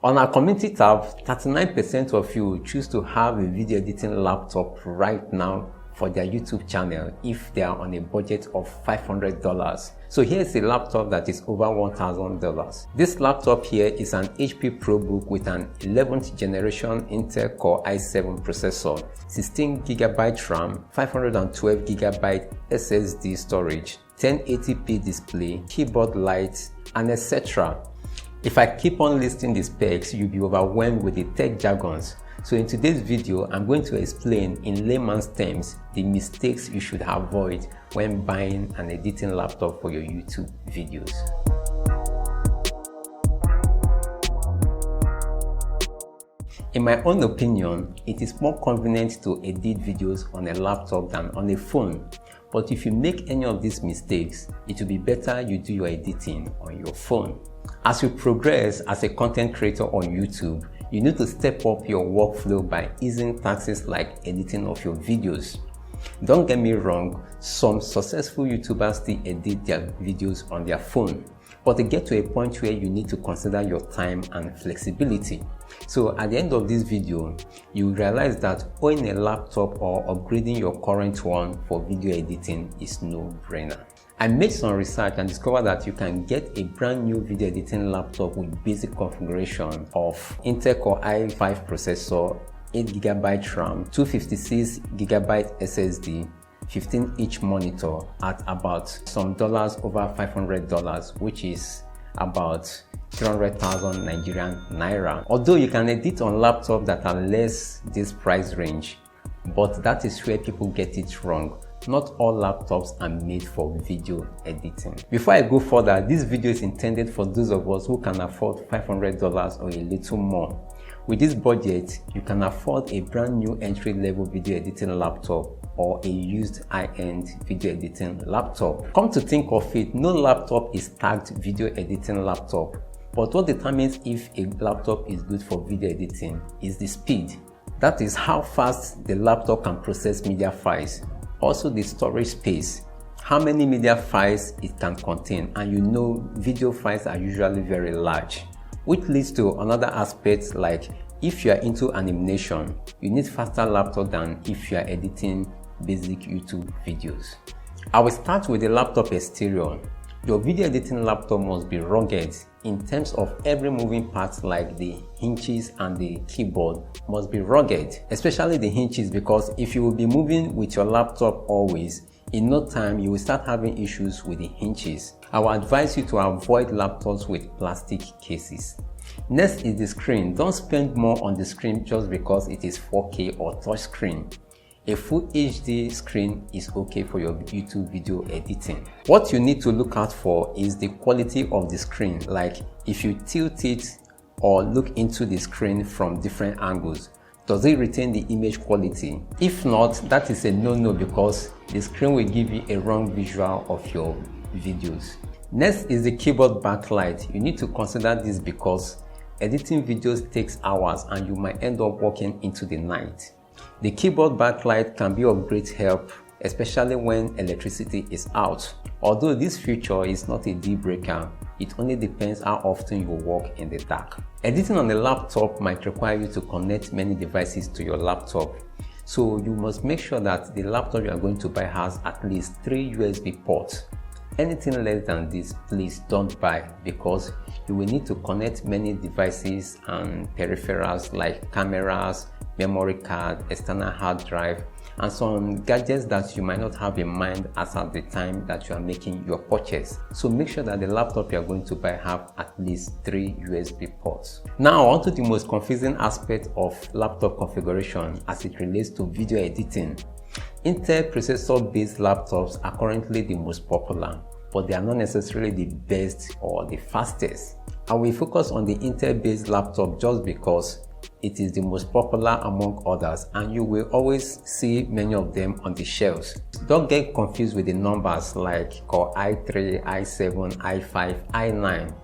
On our community tab, 39% of you choose to have a video editing laptop right now for their YouTube channel if they are on a budget of $500. So here's a laptop that is over $1,000. This laptop here is an HP ProBook with an 11th generation Intel Core i7 processor, 16GB RAM, 512GB SSD storage, 1080p display, keyboard light, and etc. If I keep on listing the specs, you'll be overwhelmed with the tech jargons. So in today's video, I'm going to explain in layman's terms the mistakes you should avoid when buying an editing laptop for your YouTube videos. In my own opinion, it is more convenient to edit videos on a laptop than on a phone. But if you make any of these mistakes, it will be better you do your editing on your phone. As you progress as a content creator on YouTube, you need to step up your workflow by easing tasks like editing of your videos. Don't get me wrong, some successful YouTubers still edit their videos on their phone, but they get to a point where you need to consider your time and flexibility. So at the end of this video, you will realize that owning a laptop or upgrading your current one for video editing is no-brainer. I made some research and discovered that you can get a brand new video editing laptop with basic configuration of Intel Core i5 processor, 8GB RAM, 256GB SSD, 15-inch monitor at about some dollars over $500, which is about 300,000 Nigerian Naira. Although you can edit on laptops that are less this price range, but that is where people get it wrong. Not all laptops are made for video editing. Before I go further, this video is intended for those of us who can afford $500 or a little more. With this budget, you can afford a brand new entry-level video editing laptop or a used high-end video editing laptop. Come to think of it, no laptop is tagged video editing laptop. But what determines if a laptop is good for video editing is the speed. That is how fast the laptop can process media files. Also the storage space, how many media files it can contain, and you know video files are usually very large. Which leads to another aspect, like if you are into animation, you need faster laptop than if you are editing basic YouTube videos. I will start with the laptop exterior. Your video editing laptop must be rugged in terms of every moving part, like the hinges and the keyboard must be rugged, especially the hinges, because if you will be moving with your laptop always, in no time you will start having issues with the hinges. I will advise you to avoid laptops with plastic cases. Next is the screen. Don't spend more on the screen just because it is 4K or touch screen. A full HD screen is okay for your YouTube video editing. What you need to look out for is the quality of the screen, like if you tilt it or look into the screen from different angles, does it retain the image quality? If not, that is a no-no, because the screen will give you a wrong visual of your videos. Next is the keyboard backlight. You need to consider this because editing videos takes hours and you might end up working into the night. The keyboard backlight can be of great help, especially when electricity is out. Although this feature is not a deal breaker, it only depends how often you work in the dark. Editing on a laptop might require you to connect many devices to your laptop. So you must make sure that the laptop you are going to buy has at least 3 USB ports. Anything less than this, please don't buy, because you will need to connect many devices and peripherals like cameras, memory card, external hard drive, and some gadgets that you might not have in mind as at the time that you are making your purchase. So make sure that the laptop you are going to buy have at least 3 USB ports. Now on to the most confusing aspect of laptop configuration as it relates to video editing. Intel processor-based laptops are currently the most popular, but they are not necessarily the best or the fastest. I will focus on the Intel-based laptop just because it is the most popular among others, and you will always see many of them on the shelves. Don't get confused with the numbers like Core i3, i7, i5, i9.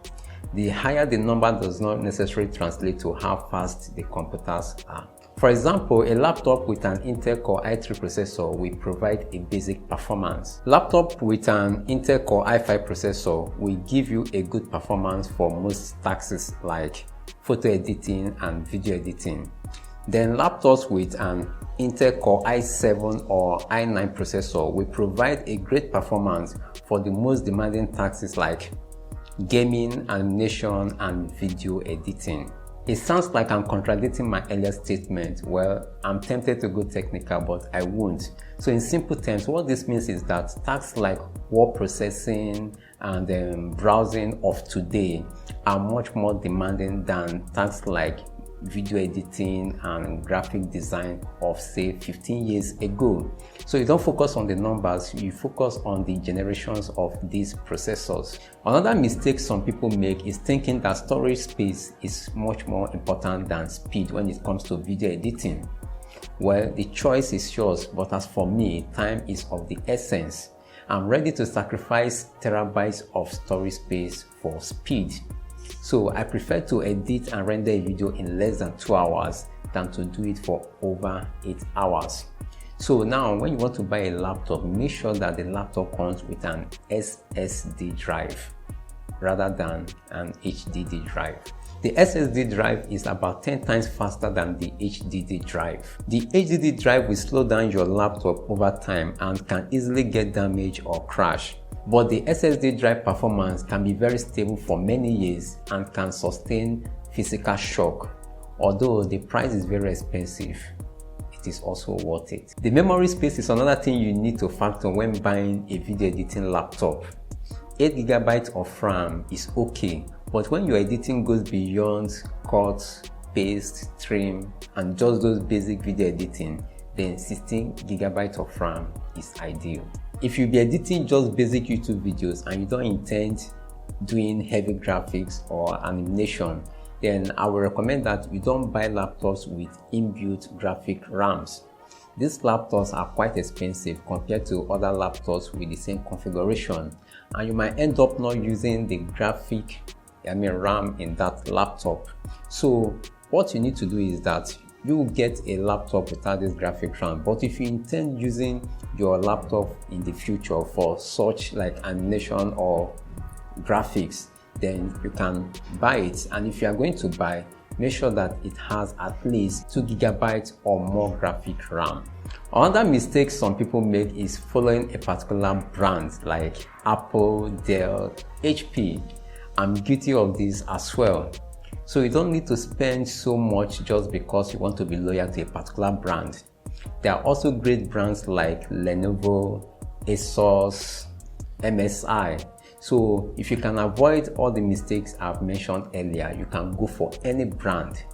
The higher the number does not necessarily translate to how fast the computers are. For example, a laptop with an Intel Core i3 processor will provide a basic performance. Laptop with an Intel Core i5 processor will give you a good performance for most tasks like photo editing and video editing. Then laptops with an Intel Core i7 or i9 processor will provide a great performance for the most demanding tasks like gaming, animation, and video editing. It sounds like I'm contradicting my earlier statement. Well, I'm tempted to go technical, but I won't. So in simple terms, what this means is that tasks like word processing and browsing of today are much more demanding than tasks like video editing and graphic design of say 15 years ago. So you don't focus on the numbers, you focus on the generations of these processors. Another mistake some people make is thinking that storage space is much more important than speed when it comes to video editing. Well, the choice is yours, but as for me, time is of the essence. I'm ready to sacrifice terabytes of storage space for speed. So I prefer to edit and render a video in less than 2 hours than to do it for over 8 hours. So now when you want to buy a laptop, make sure that the laptop comes with an SSD drive rather than an HDD drive. The SSD drive is about 10 times faster than the HDD drive. The HDD drive will slow down your laptop over time and can easily get damaged or crash. But the SSD drive performance can be very stable for many years and can sustain physical shock. Although the price is very expensive, it is also worth it. The memory space is another thing you need to factor when buying a video editing laptop. 8GB of RAM is okay, but when your editing goes beyond cut, paste, trim, and just those basic video editing, then 16GB of RAM is ideal. If you'll be editing just basic YouTube videos and you don't intend doing heavy graphics or animation, then I will recommend that you don't buy laptops with inbuilt graphic RAMs. These laptops are quite expensive compared to other laptops with the same configuration, and you might end up not using the RAM in that laptop. So what you need to do is that you will get a laptop without this graphic RAM, but if you intend using your laptop in the future for such like animation or graphics, then you can buy it. And if you are going to buy, make sure that it has at least 2GB or more graphic RAM. Another mistake some people make is following a particular brand like Apple, Dell, HP. I'm guilty of this as well. So you don't need to spend so much just because you want to be loyal to a particular brand. There are also great brands like Lenovo, ASUS, MSI. So if you can avoid all the mistakes I've mentioned earlier, you can go for any brand.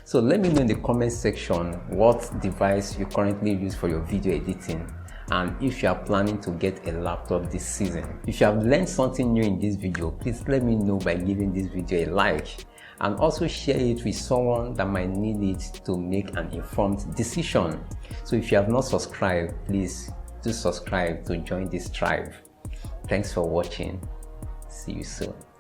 So let me know in the comment section what device you currently use for your video editing, and if you are planning to get a laptop this season. If you have learned something new in this video, please let me know by giving this video a like, and also share it with someone that might need it to make an informed decision. So if you have not subscribed, please do subscribe to join this tribe. Thanks for watching. See you soon.